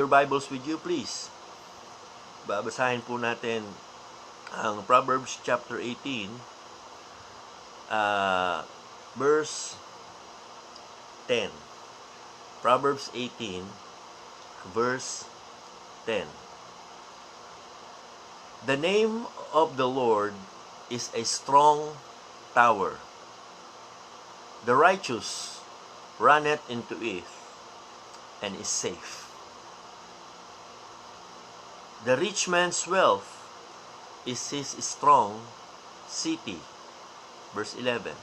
Your Bibles with you, please. Babasahin po natin ang Proverbs chapter 18, verse 10. Proverbs 18, verse 10. The name of the Lord is a strong tower. The righteous runneth into it and is safe. The rich man's wealth is his strong city. Verse 11.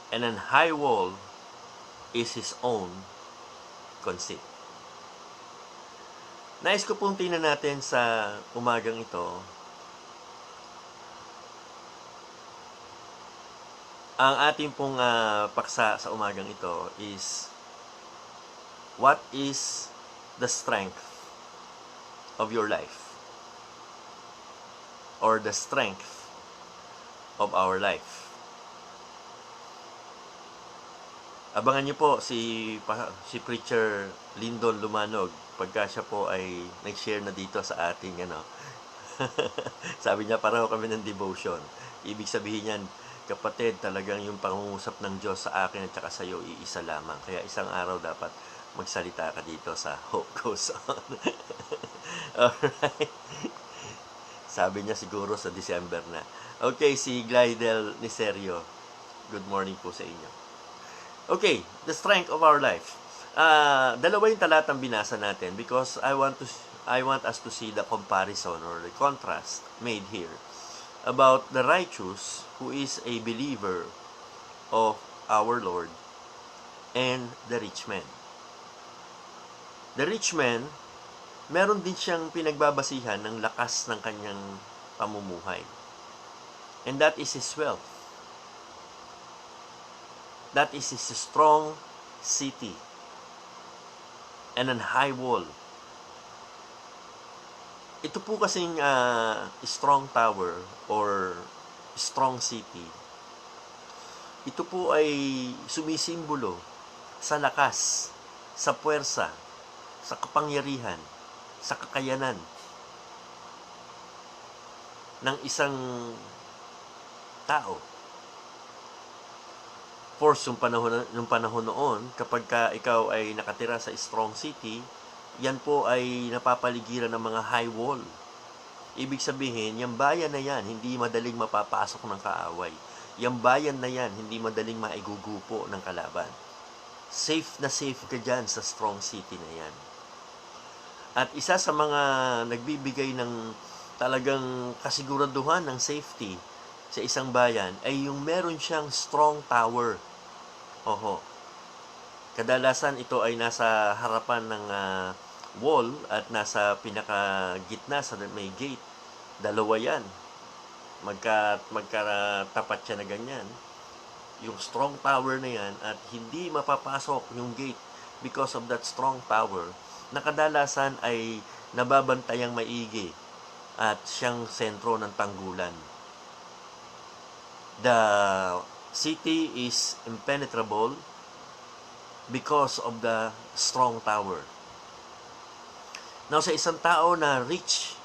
And an high wall is his own conceit. Nais ko pong tingnan natin sa umagang ito ang ating pong paksa sa umagang ito is what is the strength of your life or the strength of our life. Abangan niyo po si Preacher Lyndon Lumanog pagka siya po ay nag-share na dito sa ating sabi niya pareho kami ng devotion. Ibig sabihin niyan, kapatid, talagang yung pangungusap ng Diyos sa akin at saka sa iyo iisa lamang. Kaya isang araw dapat magsalita ka dito sa Hope Goes On. Alright. Sabi niya siguro sa December na. Okay, si Glidel Niserio. Good morning po sa inyo. Okay, the strength of our life. Dalawa yung talatang binasa natin because I want us to see the comparison or the contrast made here about the righteous who is a believer of our Lord and the rich man. The rich man, meron din siyang pinagbabasihan ng lakas ng kanyang pamumuhay. And that is his wealth. That is his strong city and an high wall. Ito po kasing strong tower or strong city, ito po ay sumisimbolo sa lakas, sa puwersa, sa kapangyarihan, sa kakayanan ng isang tao. Force, yung panahon noon, kapag ikaw ay nakatira sa strong city, yan po ay napapaligiran ng mga high wall. Ibig sabihin, yung bayan na yan, hindi madaling mapapasok ng kaaway. Yung bayan na yan, hindi madaling maigugupo ng kalaban. Safe na safe ka dyan sa strong city na yan. At isa sa mga nagbibigay ng talagang kasiguraduhan ng safety sa isang bayan ay yung meron siyang strong tower. Oho. Kadalasan ito ay nasa harapan ng wall at nasa pinakagitna sa may gate. Dalawa yan. Magkatapat siya na ganyan. Yung strong tower na yan at hindi mapapasok yung gate because of that strong tower na kadalasan ay nababantayang maigi at siyang sentro ng tanggulan. The city is impenetrable because of the strong tower. Now, sa isang tao na rich,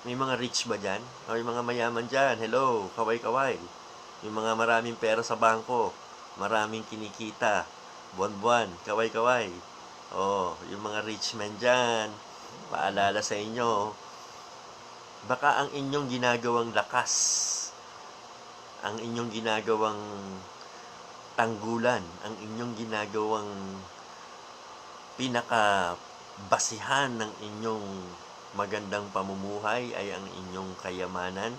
may mga rich ba dyan? O yung mga mayaman dyan? Hello, kaway-kaway. Yung mga maraming pera sa bangko, maraming kinikita, buwan-buwan, kaway-kaway. Oh, yung mga rich men dyan, paalala sa inyo, baka ang inyong ginagawang lakas, ang inyong ginagawang tanggulan, ang inyong ginagawang pinakabasihan ng inyong magandang pamumuhay ay ang inyong kayamanan,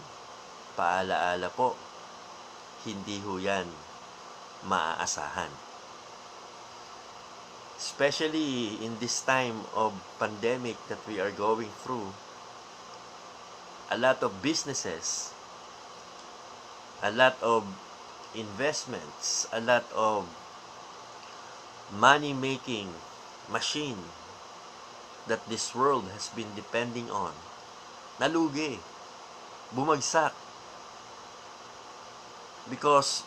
paalaala po, hindi ho yan maaasahan. Especially in this time of pandemic that we are going through, a lot of businesses, a lot of investments, a lot of money-making machine that this world has been depending on, nalugi, bumagsak, because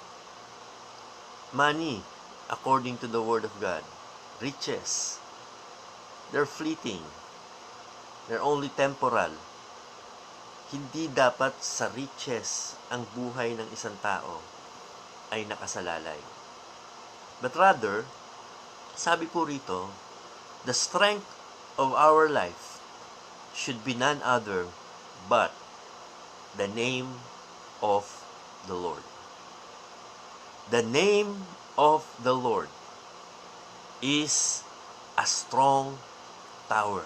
money, according to the Word of God, riches, they're fleeting. They're only temporal. Hindi dapat sa riches ang buhay ng isang tao ay nakasalalay. But rather, sabi po rito, the strength of our life should be none other but the name of the Lord. The name of the Lord is a strong tower.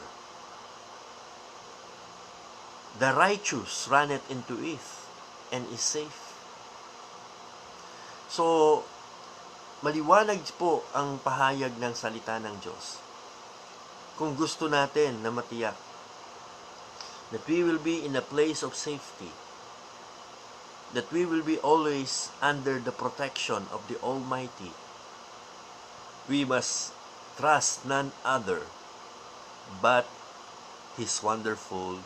The righteous runneth into it and is safe. So, maliwanag po ang pahayag ng salita ng Diyos. Kung gusto natin na matiyak that we will be in a place of safety, that we will be always under the protection of the Almighty, we must trust none other but His wonderful,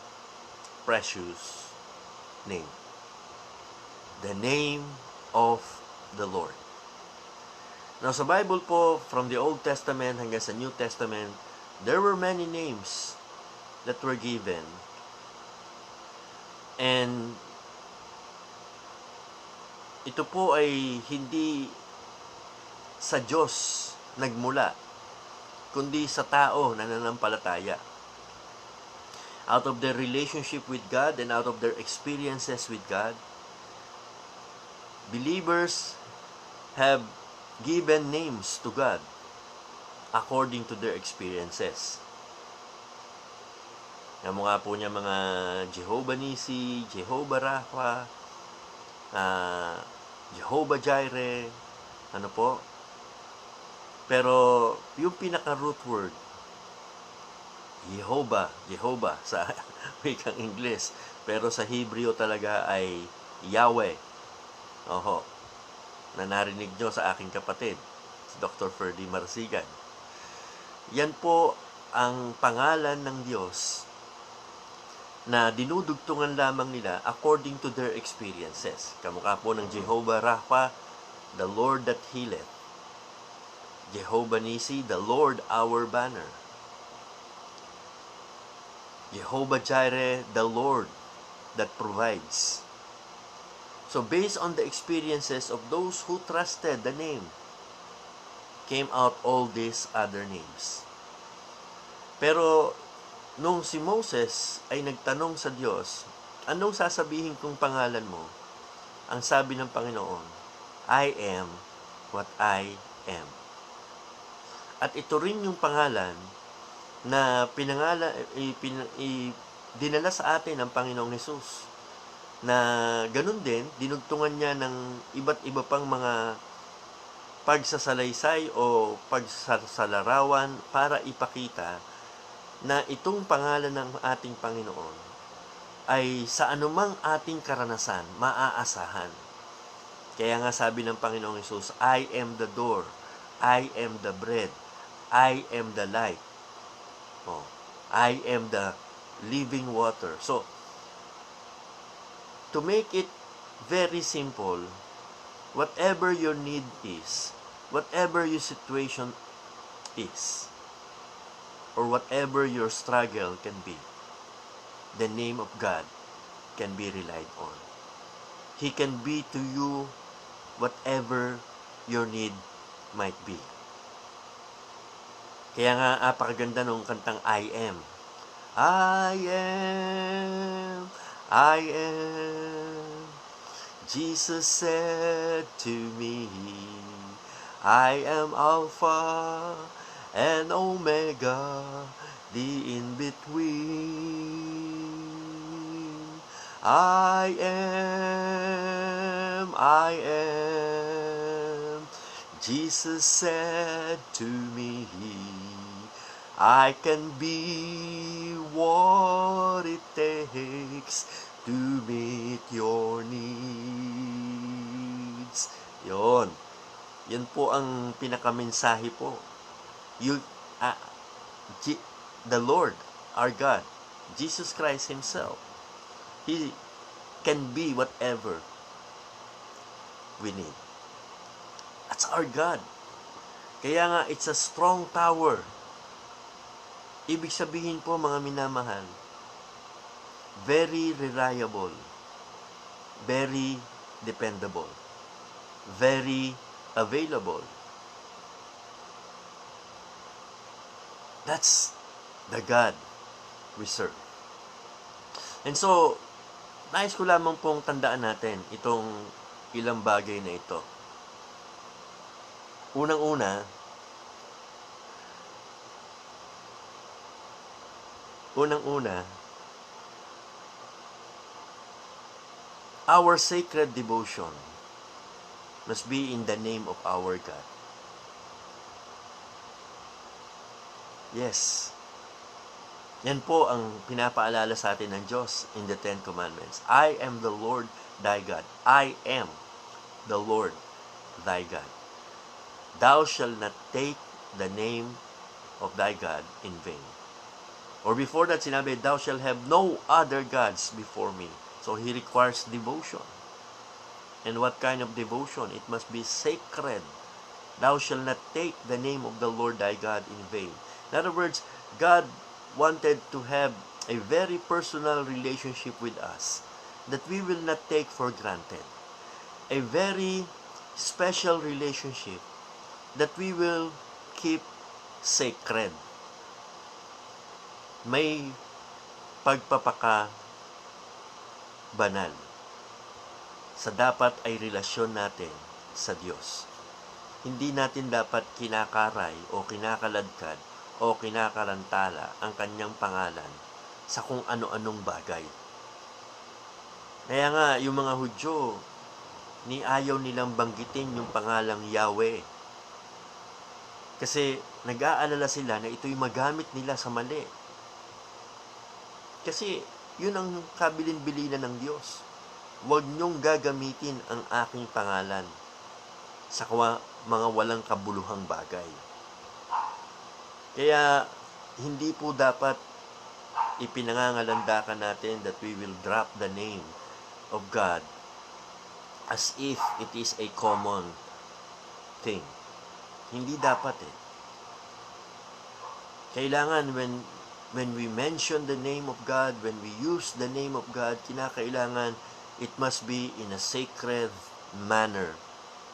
precious name. The name of the Lord. Now, sa Bible po, from the Old Testament hanggang sa New Testament, there were many names that were given. And ito po ay hindi sa Diyos nagmula, kundi sa tao na nananampalataya. Out of their relationship with God and out of their experiences with God, believers have given names to God according to their experiences. Yung mga po niya mga Jehovah Nisi, Jehovah Rapha, Jehovah Jireh, ano po. Pero yung pinaka-root word, Jehovah sa wikang Ingles. Pero sa Hebreo talaga ay Yahweh. Oho. Na narinig nyo sa aking kapatid, si Dr. Ferdy Marsigan. Yan po ang pangalan ng Diyos na dinudugtungan lamang nila according to their experiences. Kamukha po ng Jehovah Rapha, the Lord that healeth. Jehovah Nisi, the Lord our banner. Jehovah Jireh, the Lord that provides. So based on the experiences of those who trusted the name, came out all these other names. Pero nung si Moses ay nagtanong sa Diyos, anong sasabihin kong pangalan mo? Ang sabi ng Panginoon, I am what I am. At ito rin yung pangalan na dinala sa atin ng Panginoong Hesus. Na ganun din, dinugtungan niya ng iba't iba pang mga pagsasalaysay o pagsasalarawan para ipakita na itong pangalan ng ating Panginoon ay sa anumang ating karanasan, maaasahan. Kaya nga sabi ng Panginoong Hesus, I am the door, I am the bread, I am the light. Oh, I am the living water. So, to make it very simple, whatever your need is, whatever your situation is, or whatever your struggle can be, the name of God can be relied on. He can be to you whatever your need might be. Kaya nga, apakaganda nung kantang I am. I am. Jesus said to me, I am Alpha and Omega, the in-between. I am. Jesus said to me, I can be what it takes to meet your needs. Yon. Yan po ang pinakamensahe po. The Lord, our God, Jesus Christ Himself, He can be whatever we need. That's our God. Kaya nga, it's a strong tower. Ibig sabihin po, mga minamahal, very reliable, very dependable, very available. That's the God we serve. And so, nais ko lamang pong tandaan natin itong ilang bagay na ito. Unang-una, our sacred devotion must be in the name of our God. Yes. Yan po ang pinapaalala sa atin ng Diyos in the Ten Commandments. I am the Lord thy God. I am the Lord thy God. Thou shalt not take the name of thy God in vain. Or before that, sinabi, thou shalt have no other gods before me. So He requires devotion. And what kind of devotion? It must be sacred. Thou shalt not take the name of the Lord thy God in vain. In other words, God wanted to have a very personal relationship with us that we will not take for granted. A very special relationship that we will keep sacred. May pagpapaka banal sa dapat ay relasyon natin sa Diyos. Hindi natin dapat kinakaray o kinakaladkad o kinakarantala ang kanyang pangalan sa kung ano-anong bagay. Kaya nga, yung mga Hudyo, ayaw nilang banggitin yung pangalang Yahweh. Kasi nag-aalala sila na ito'y magamit nila sa mali. Kasi yun ang kabilin-bilinan ng Diyos. Huwag niyong gagamitin ang aking pangalan sa mga walang kabuluhang bagay. Kaya hindi po dapat ipinangangalandakan natin that we will drop the name of God as if it is a common thing. Hindi dapat Kailangan when we mention the name of God, when we use the name of God, kinakailangan it must be in a sacred manner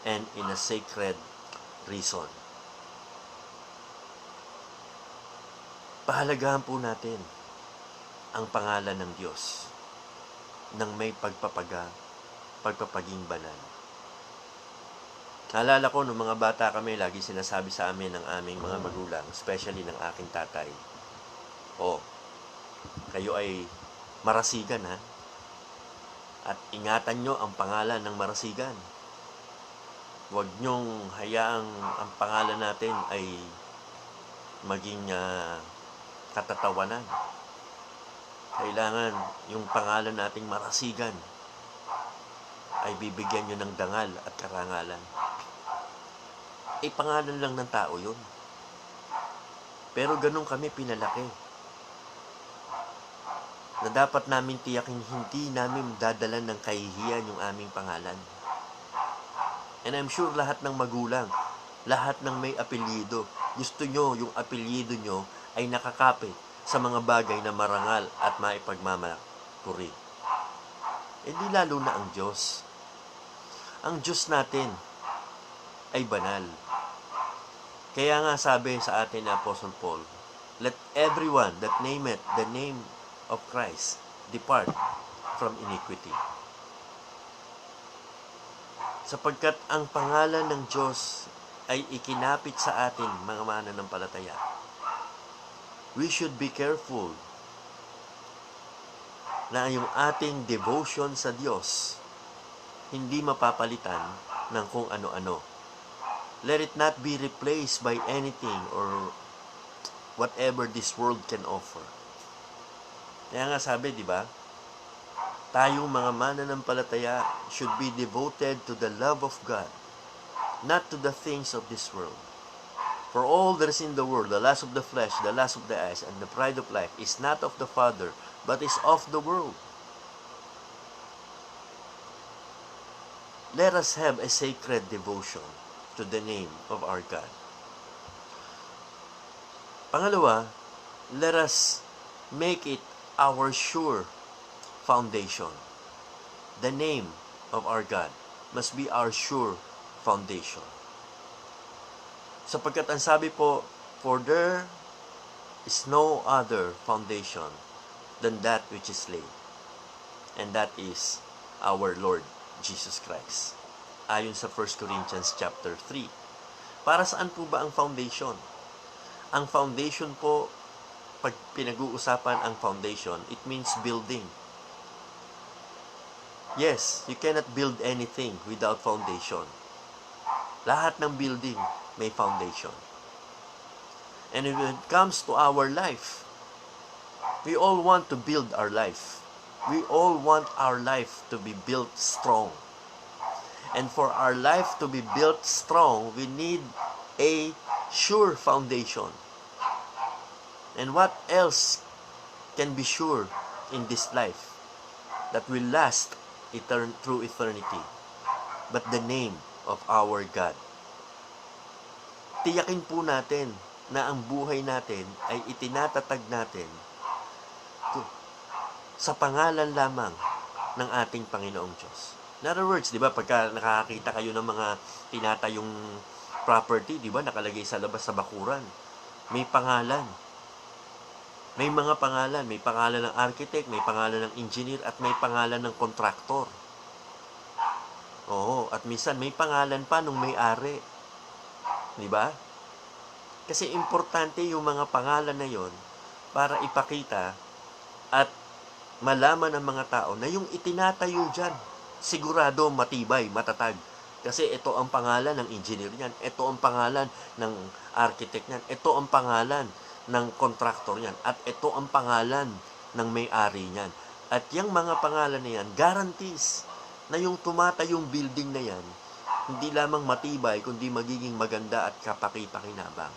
and in a sacred reason. Pahalagahan po natin ang pangalan ng Diyos nang may pagpapaging banal. Naalala ko, nung mga bata kami, lagi sinasabi sa amin ng aming mga magulang, especially ng aking tatay, kayo ay marasigan at ingatan nyo ang pangalan ng marasigan. Huwag nyong hayaang ang pangalan natin ay maging katatawanan. Kailangan yung pangalan nating marasigan ay bibigyan nyo ng dangal at karangalan. Pangalan lang ng tao yun. Pero ganun kami pinalaki. Na dapat namin tiyakin hindi namin dadalan ng kahihiyan yung aming pangalan. And I'm sure lahat ng magulang, lahat ng may apelyido, gusto nyo yung apelyido nyo ay nakakapit sa mga bagay na marangal at maipagmamakuri. Di lalo na ang Diyos. Ang Diyos natin ay banal. Kaya nga sabi sa atin ni Apostle Paul, let everyone that nameth the name of Christ depart from iniquity. Sapagkat ang pangalan ng Diyos ay ikinapit sa atin, mga mananampalataya. We should be careful na yung ating devotion sa Diyos hindi mapapalitan ng kung ano-ano. Let it not be replaced by anything or whatever this world can offer. Kaya nga sabi, di ba? Tayong mga mananampalataya should be devoted to the love of God, not to the things of this world. For all that is in the world, the lust of the flesh, the lust of the eyes, and the pride of life is not of the Father, but is of the world. Let us have a sacred devotion to the name of our God. Pangalawa, let us make it our sure foundation. The name of our God must be our sure foundation. Sapagkat ang sabi po, for there is no other foundation than that which is laid. And that is our Lord Jesus Christ. Ayon sa 1 Corinthians chapter 3. Para saan po ba ang foundation? Ang foundation po, pag pinag-uusapan ang foundation, it means building. Yes, you cannot build anything without foundation. Lahat ng building may foundation. And when it comes to our life, we all want to build our life. We all want our life to be built strong. And for our life to be built strong, we need a sure foundation. And what else can be sure in this life that will last through eternity but the name of our God? Tiyakin po natin na ang buhay natin ay itinatatag natin sa pangalan lamang ng ating Panginoong Diyos. In other words, di ba, pagka nakakita kayo ng mga tinatayong property, di ba, nakalagay sa labas sa bakuran, may pangalan. May mga pangalan. May pangalan ng architect, may pangalan ng engineer, at may pangalan ng kontraktor. Oo, at minsan may pangalan pa nung may-ari. Di ba? Kasi importante yung mga pangalan na yon para ipakita at malaman ng mga tao na yung itinatayo dyan, sigurado matibay, matatag. Kasi ito ang pangalan ng engineer niyan, ito ang pangalan ng architect niyan, ito ang pangalan ng contractor niyan, at ito ang pangalan ng may-ari niyan. At yung mga pangalan na yan, guarantees na yung tumatayong building na yan, hindi lamang matibay, kundi magiging maganda at kapaki-pakinabang.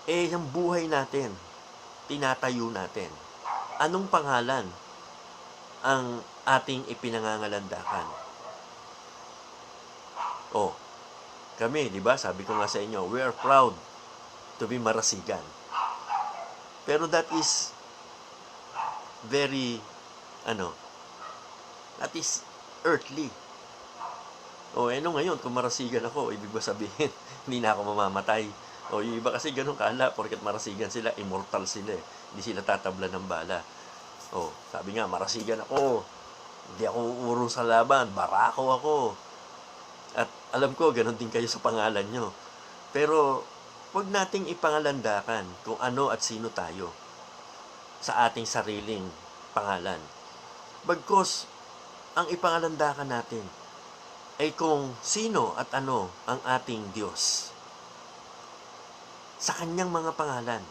Yung buhay natin, tinatayo natin. Anong pangalan ang ating ipinangangalandakan? Kami, di ba? Sabi ko nga sa inyo, we are proud to be Marasigan. Pero that is very, that is earthly. Ngayon, kung Marasigan ako, ibig ba sabihin, hindi na ako mamamatay. Yung iba kasi ganun kala, porket Marasigan sila, immortal sila eh. Hindi sila tatabla ng bala. Sabi nga, Marasigan ako. Hindi ako uurong sa laban. Barako ako. At alam ko, ganun din kayo sa pangalan nyo. Pero, huwag nating ipangalandakan kung ano at sino tayo sa ating sariling pangalan. Bagkus, ang ipangalandakan natin ay kung sino at ano ang ating Diyos. Sa kanyang mga pangalan.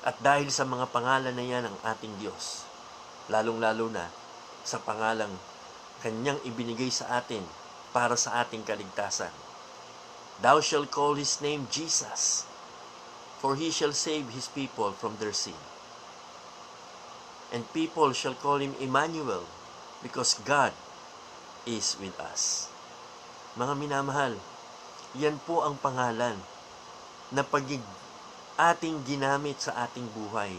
At dahil sa mga pangalan na yan ang ating Diyos, lalong-lalo na sa pangalang kanyang ibinigay sa atin para sa ating kaligtasan. Thou shalt call his name Jesus, for he shall save his people from their sin. And people shall call him Emmanuel, because God is with us. Mga minamahal, yan po ang pangalan na ating ginamit sa ating buhay.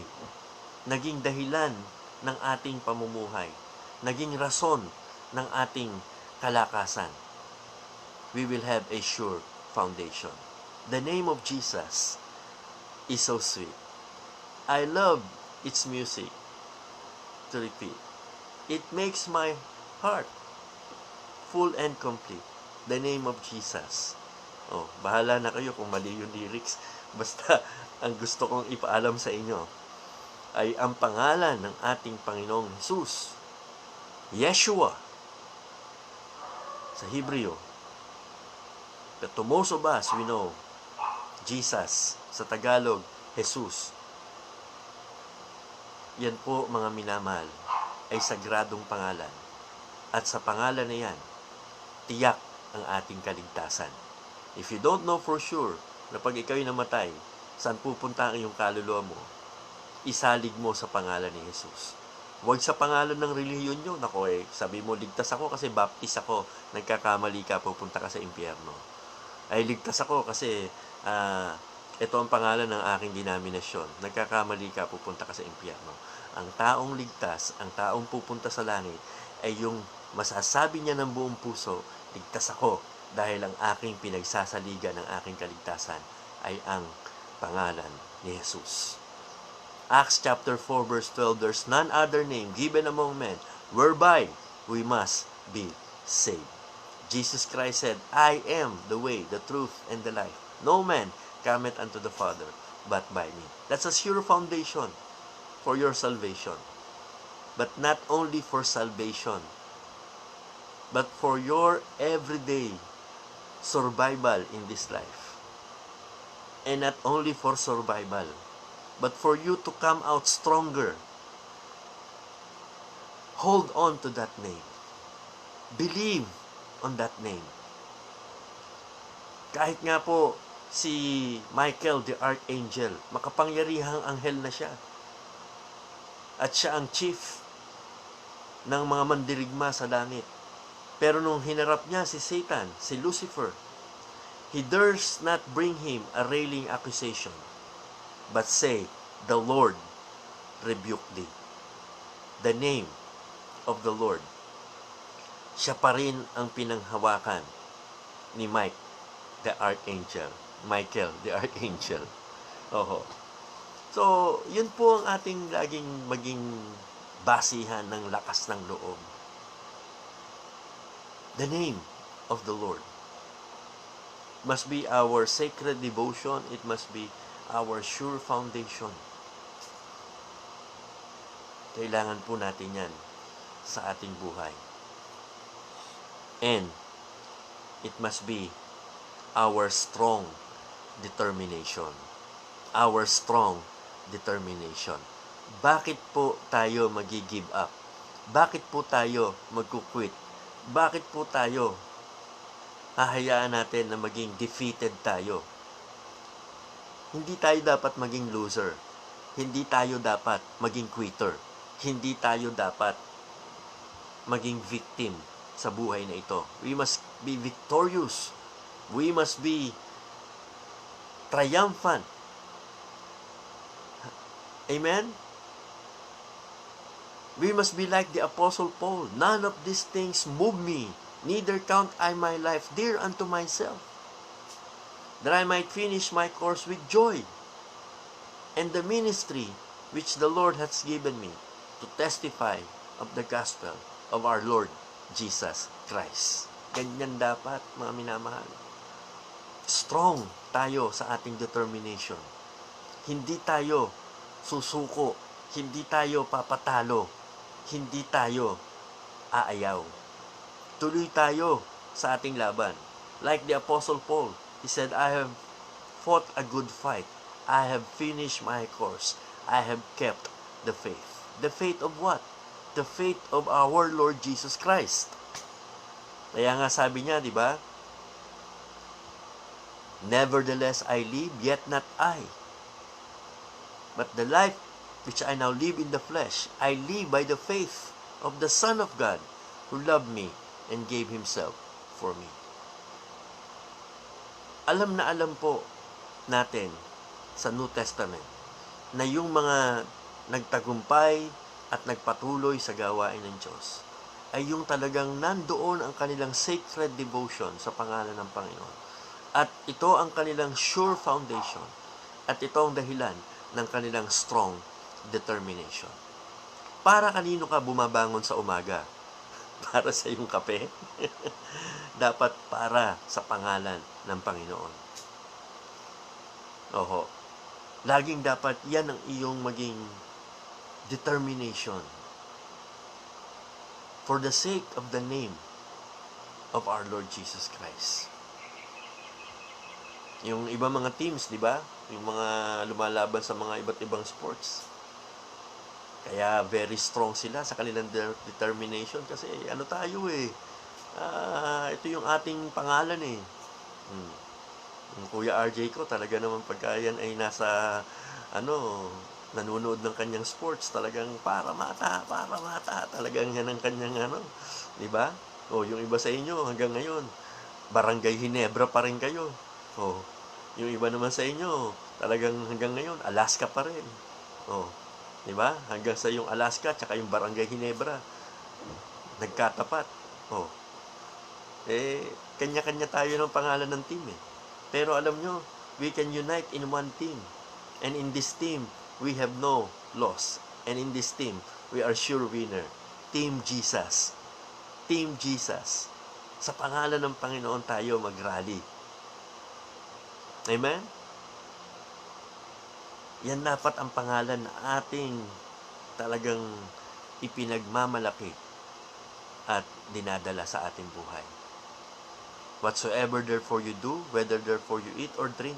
Naging dahilan ng ating pamumuhay. Naging rason ng ating kalakasan. We will have a sure foundation. The name of Jesus is so sweet. I love its music to repeat. It makes my heart full and complete. The name of Jesus. Bahala na kayo kung mali yung lyrics. Basta, ang gusto kong ipaalam sa inyo ay ang pangalan ng ating Panginoong Jesus, Yeshua, sa Hebreo. But to most of us, we know Jesus, sa Tagalog, Jesus. Yan po, mga minamahal, ay sagradong pangalan. At sa pangalan na yan, tiyak ang ating kaligtasan. If you don't know for sure na pag ikaw'y namatay, saan pupunta ang iyong kaluluwa mo, isalig mo sa pangalan ni Jesus. Huwag sa pangalan ng relihiyon nyo. Sabi mo, ligtas ako kasi baptist ako. Nagkakamali ka, pupunta ka sa impyerno. Ay, ligtas ako kasi Ito ang pangalan ng aking denominasyon. Nagkakamali ka, pupunta ka sa impyerno. Ang taong ligtas, ang taong pupunta sa langit, ay yung masasabi niya ng buong puso, ligtas ako dahil ang aking pinagsasaligan ng aking kaligtasan ay ang pangalan ni Jesus. Acts chapter 4 verse 12, there's none other name given among men whereby we must be saved. Jesus Christ said, I am the way, the truth, and the life. No man cometh unto the Father but by me. That's a sure foundation for your salvation. But not only for salvation, but for your everyday survival in this life. And not only for survival, but for you to come out stronger. Hold on to that name. Believe on that name. Kahit nga po si Michael the Archangel, makapangyarihang anghel na siya. At siya ang chief ng mga mandirigma sa langit. Pero nung hinarap niya si Satan, si Lucifer, he dares not bring him a railing accusation, but say, the Lord rebuke thee. The name of the Lord. Siya pa rin ang pinanghawakan ni Mike, the Archangel. Michael, the Archangel. Oho. So, yun po ang ating laging maging basihan ng lakas ng loob. The name of the Lord must be our sacred devotion. It must be our sure foundation. Kailangan po natin yan sa ating buhay. And it must be our strong determination. Our strong determination. Bakit po tayo magi-give up? Bakit po tayo magkukwit? Bakit po tayo hahayaan natin na maging defeated tayo? Hindi tayo dapat maging loser. Hindi tayo dapat maging quitter. Hindi tayo dapat maging victim sa buhay na ito. We must be victorious. We must be triumphant. Amen? We must be like the Apostle Paul. None of these things move me, neither count I my life dear unto myself, that I might finish my course with joy, and the ministry which the Lord hath given me, to testify of the gospel of our Lord Jesus Christ. Ganyan dapat, mga minamahal. Strong tayo sa ating determination. Hindi tayo susuko. Hindi tayo papatalo. Hindi tayo aayaw. Tuloy tayo sa ating laban. Like the Apostle Paul, he said, I have fought a good fight. I have finished my course. I have kept the faith. The faith of what? The faith of our Lord Jesus Christ. Kaya nga sabi niya, di ba? Nevertheless I live, yet not I. But the life which I now live in the flesh, I live by the faith of the Son of God, who loved me and gave Himself for me. Alam na alam po natin sa New Testament na yung mga nagtagumpay at nagpatuloy sa gawain ng Diyos ay yung talagang nandoon ang kanilang sacred devotion sa pangalan ng Panginoon. At ito ang kanilang sure foundation. At ito ang dahilan ng kanilang strong determination. Para kanino ka bumabangon sa umaga? Para sa iyong kape? Dapat para sa pangalan ng Panginoon. Oho. Laging dapat yan ang iyong maging determination. For the sake of the name of our Lord Jesus Christ. Yung iba mga teams, di ba? Yung mga lumalaban sa mga iba't ibang sports. Kaya very strong sila sa kanilang determination kasi ano tayo eh. Ito yung ating pangalan eh. Yung Kuya RJ ko talaga naman pagka yan ay nasa nanonood ng kanyang sports, talagang para mata, talagang yan ang kanyang di ba? O yung iba sa inyo hanggang ngayon, Barangay Ginebra pa rin kayo. O yung iba naman sa inyo, Talagang hanggang ngayon, Alaska pa rin. Oh, di ba? Hanggang sa yung Alaska, tsaka yung Barangay Ginebra, nagkatapat. Oh, kanya-kanya tayo ng pangalan ng team eh. Pero alam nyo, we can unite in one team. And in this team, we have no loss. And in this team, we are sure winner. Team Jesus. Team Jesus. Sa pangalan ng Panginoon tayo mag-rally. Amen? Yan dapat ang pangalan na ating talagang ipinagmamalaki at dinadala sa ating buhay. Whatsoever therefore you do, whether therefore you eat or drink,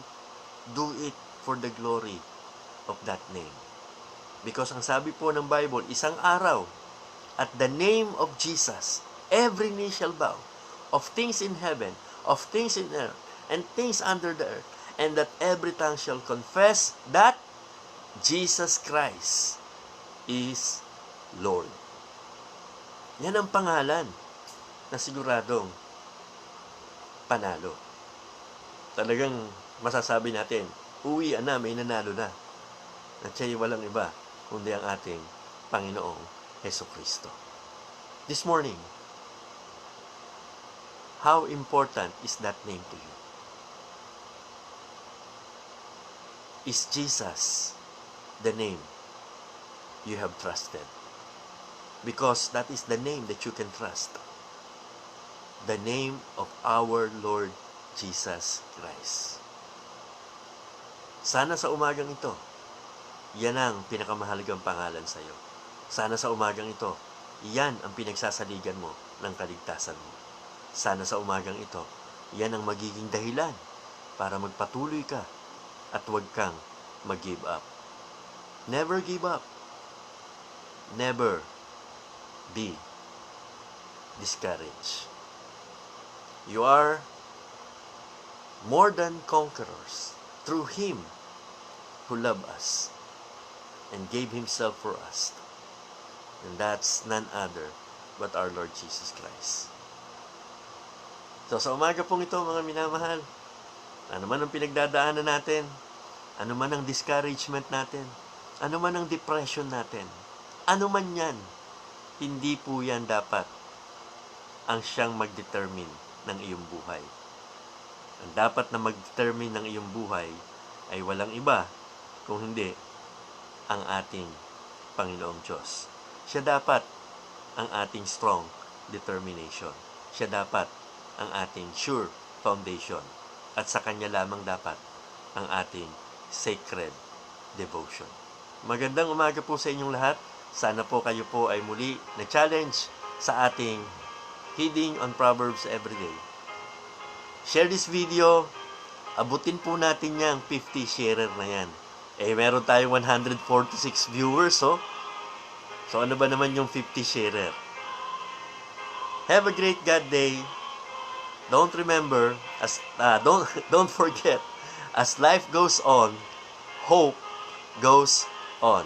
do it for the glory of that name. Because ang sabi po ng Bible, isang araw, at the name of Jesus, every knee shall bow, of things in heaven, of things in earth, and things under the earth, and that every tongue shall confess that Jesus Christ is Lord. Yan ang pangalan na siguradong panalo. Talagang masasabi natin, uwi na, may nanalo na. At siya'y walang iba, kundi ang ating Panginoong Hesukristo. This morning, how important is that name to you? Is Jesus the name you have trusted? Because that is the name that you can trust. The name of our Lord Jesus Christ. Sana sa umagang ito, yan ang pinakamahalagang pangalan sa iyo. Sana sa umagang ito, yan ang pinagsasaligan mo ng kaligtasan mo. Sana sa umagang ito, yan ang magiging dahilan para magpatuloy ka at huwag kang mag-give up. Never give up. Never be discouraged. You are more than conquerors through Him who loved us and gave Himself for us. And that's none other but our Lord Jesus Christ. So sa umaga pong ito, mga minamahal, ano man ang pinagdadaanan natin, ano man ang discouragement natin, ano man ang depression natin, ano man yan, hindi po yan dapat ang siyang mag-determine ng iyong buhay. Ang dapat na mag-determine ng iyong buhay ay walang iba kung hindi ang ating Panginoong Diyos. Siya dapat ang ating strong determination. Siya dapat ang ating sure foundation. At sa Kanya lamang dapat ang ating sacred devotion. Magandang umaga po sa inyong lahat. Sana po kayo po ay muli na-challenge sa ating Heeding on Proverbs Everyday. Share this video. Abutin po natin yung 50 sharer na yan. Meron tayong 146 viewers, oh. So, ano ba naman yung 50 sharer? Have a great God day. Don't forget, as life goes on, hope goes on.